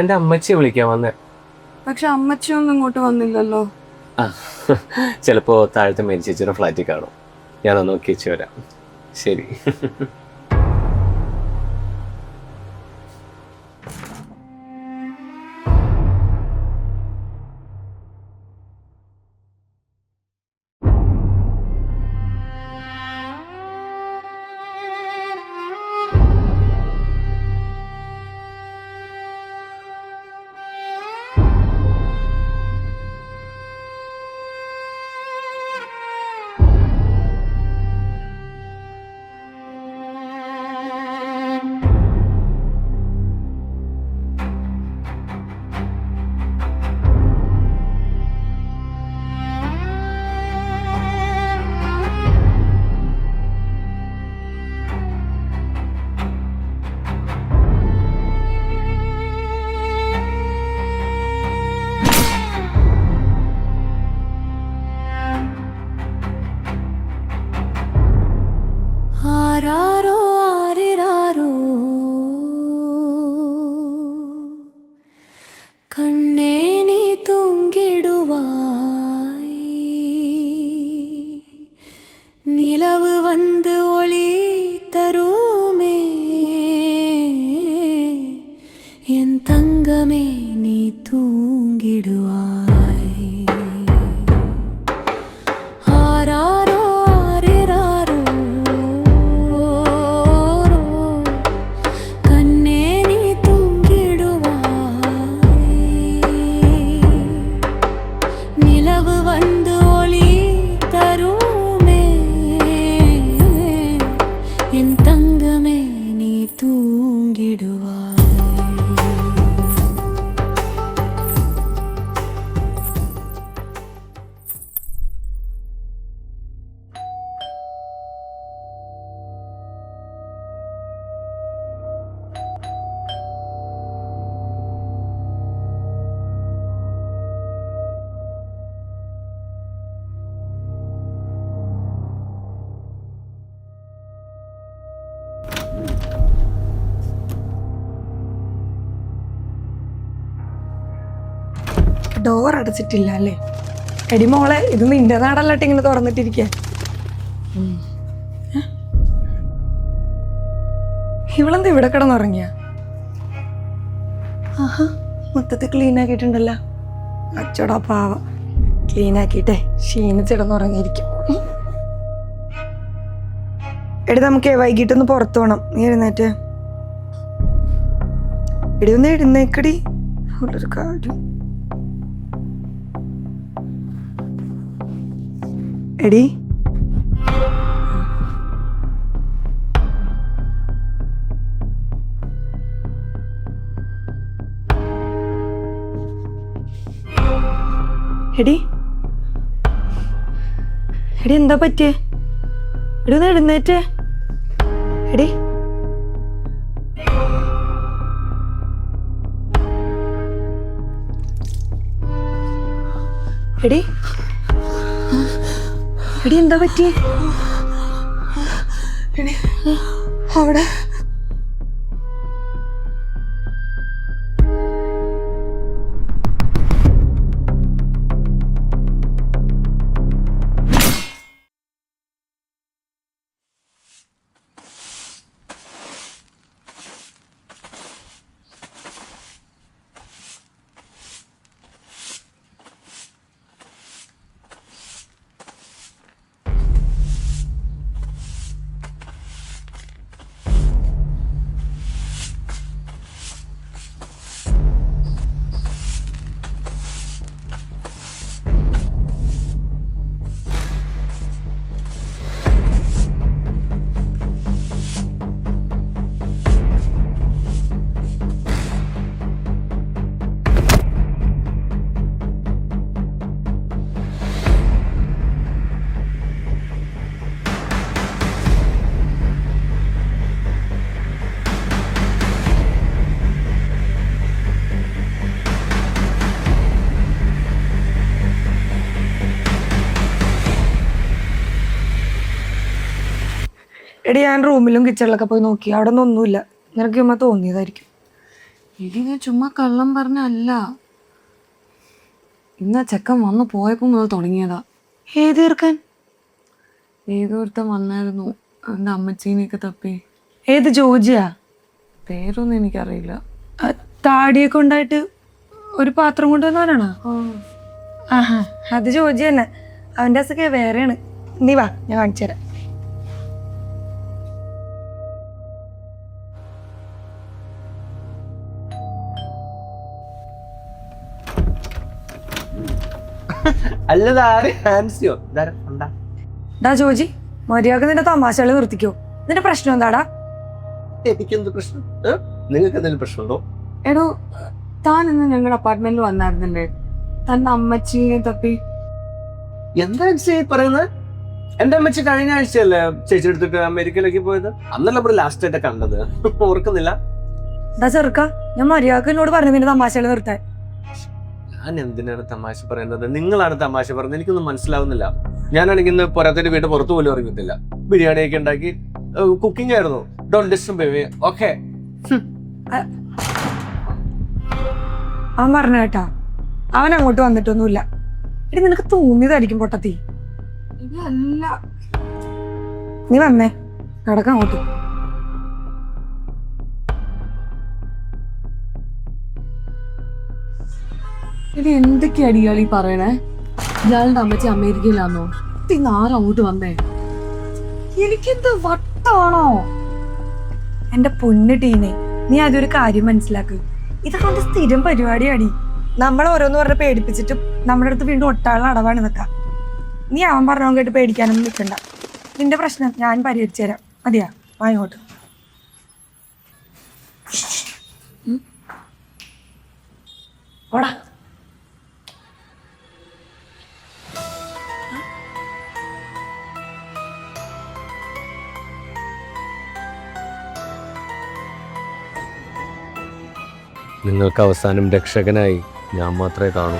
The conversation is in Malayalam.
എൻ്റെ അമ്മച്ചിയെ വിളിക്കാൻ വന്നേ. പക്ഷെ അമ്മച്ചിയൊന്നും ഇങ്ങോട്ട് വന്നില്ലല്ലോ. ആ ചിലപ്പോൾ താഴത്തെ മേരിച്ചേച്ചിയുടെ ഫ്ലാറ്റിൽ കാണും. ഞാനൊന്ന് നോക്കി വെച്ച് വരാം. ശരി. ആരാരോ ആരിരാരോ കണ്ണേ നീ തൂങ്ങിടുവായി നിലവ് വന്ന് ഒളി തരുമേ എൻ തങ്കമേ നീ തൂങ്ങിടുവായി ആരാരോ ആരിരാരോ കണ്ണേ നീ തൂങ്ങിടുവായി നിലവ് വന്ന് ഒളി തരുമേ എൻ തങ്കമേ നീ തൂങ്ങിടുവായി ഡോർ അടച്ചിട്ടില്ല അല്ലേ? എടി മോളെ, ഇത് നിന്റെ നാടല്ലാട്ട് ഇങ്ങനെ തുറന്നിട്ടിരിക്കുക. ഇവളെന്താ ഇവിടെ കിടന്നുറങ്ങിയ? ആഹാ, മൊത്തത്തിൽ ക്ലീൻ ആക്കിയിട്ടുണ്ടല്ലോ. അച്ചോടാ പാവ, ക്ലീൻ ആക്കിയിട്ടെ ക്ഷീണിച്ചിടന്നുറങ്ങിയിരിക്കും. എടി നമുക്ക് വൈകിട്ടൊന്ന് പുറത്തു പോകണം. നീ എഴുന്നേറ്റ്. എടി ഒന്ന് എഴുന്നേക്കടി. ഉള്ളൊരു കാര്യം. എടി എടി എടി എന്താ പറ്റിയേ? എടി ഒന്ന് എഴുന്നേറ്റ്. എടി എടി എടി എന്താ പറ്റിയേ? എടി അവിടെ എടി ഞാൻ റൂമിലും കിച്ചണിലൊക്കെ പോയി നോക്കി, അവിടെ ഒന്നും ഒന്നുമില്ല. നിനക്ക് ചുമ്മാ തോന്നിയതായിരിക്കും. എടി ഞാൻ ചുമ്മാ കള്ളം പറഞ്ഞല്ല. ഇന്ന് ചെക്കൻ വന്ന് പോയപ്പോ മുതൽ തുടങ്ങിയതാ. ഏത് തീർക്കാൻ? ഏതൊരുത്തം വന്നായിരുന്നു എൻ്റെ അമ്മച്ചീനെയൊക്കെ തപ്പി. ഏത് ജോജിയാ? പേരൊന്നും എനിക്കറിയില്ല. താടിയൊക്കെ ഉണ്ടായിട്ട് ഒരു പാത്രം കൊണ്ടുവന്നവനാണോ? ആഹാ, അത് ജോജി തന്നെ. അവൻ്റെ അസുഖ വേറെയാണ്. നീ വാ, ഞാൻ കാണിച്ചു തരാം. ഡാ ജോജി, മര്യാദ നിന്റെ തമാശകള് നിർത്തിക്കോ. നിന്റെ പ്രശ്നം എന്താടാ? എനിക്കെന്ത് പ്രശ്നം? നിങ്ങൾക്ക് എന്തെങ്കിലും പ്രശ്നമുണ്ടോ? എടോ, താൻ ഇന്ന് ഞങ്ങളുടെ അപ്പാർട്ട്മെന്റിൽ വന്നായിരുന്നല്ലേ, തന്റെ അമ്മച്ചീനെ തപ്പി? എന്താ പറയുന്നത്? എന്റെ അമ്മച്ചി കഴിഞ്ഞ ആഴ്ചയല്ലേ ചേച്ചി എടുത്തിട്ട് അമേരിക്കയിലേക്ക് പോയത്? അന്നല്ല നമ്മൾ ലാസ്റ്റ് ആയിട്ട് കണ്ടത്, ഓർക്കുന്നില്ല? ഡാ ചെറുക്ക, ഞാൻ മര്യാദ എന്നോട് പറഞ്ഞു നിന്റെ തമാശകള് നിർത്താൻ. ഞാൻ എന്തിനാണ് തമാശ പറയുന്നത്? നിങ്ങളാണ് തമാശ പറയുന്നത്. എനിക്കൊന്നും മനസ്സിലാവുന്നില്ല. ഞാനാണെങ്കിൽ ഇന്ന് പോരാത്തിന്റെ വീട് പുറത്തു പോലും ഇറങ്ങുന്നില്ല. ബിരിയാണിയൊക്കെ ഉണ്ടാക്കി കുക്കിംഗ് ആയിരുന്നു. Don't disturb me, okay? അവൻ പറഞ്ഞ കേട്ടാ, അവൻ അങ്ങോട്ട് വന്നിട്ടൊന്നുമില്ല. എടി നിനക്ക് തോന്നിയതായിരിക്കും പൊട്ടത്തി. ഇതല്ല. നീ വന്നേ, കിടക്കാം അങ്ങോട്ട്. ഇനി എന്തൊക്കെയാണ് ഇയാളീ പറയണേ? ഇയാളുടെ അമ്മച്ചി അമേരിക്കയിലാന്നോ? ഇന്ന് ആരും അങ്ങോട്ട് വന്നേ? എനിക്കെന്ത് വട്ടാണോ? എന്റെ പൊന്ന് ടീനെ, നീ അതൊരു കാര്യം മനസ്സിലാക്ക്. ഇതൊക്കെ അവന്റെ സ്ഥിരം പരിപാടിയാടി. നമ്മൾ ഓരോന്ന് പറഞ്ഞ് പേടിപ്പിച്ചിട്ട് നമ്മുടെ അടുത്ത് വീണ്ടും ഒട്ടാളുടെ അടവാണ് നിൽക്കുക. നീ അവൻ പറഞ്ഞോ കേട്ട് പേടിക്കാനൊന്നും നിൽക്കണ്ട. നിന്റെ പ്രശ്നം ഞാൻ പരിഹരിച്ചു തരാം. മതിയാ, വാങ്ങോട്ട്. ഓടാ. നിങ്ങൾക്ക് അവസാനം രക്ഷകനായി ഞാൻ മാത്രമേ കാണൂ.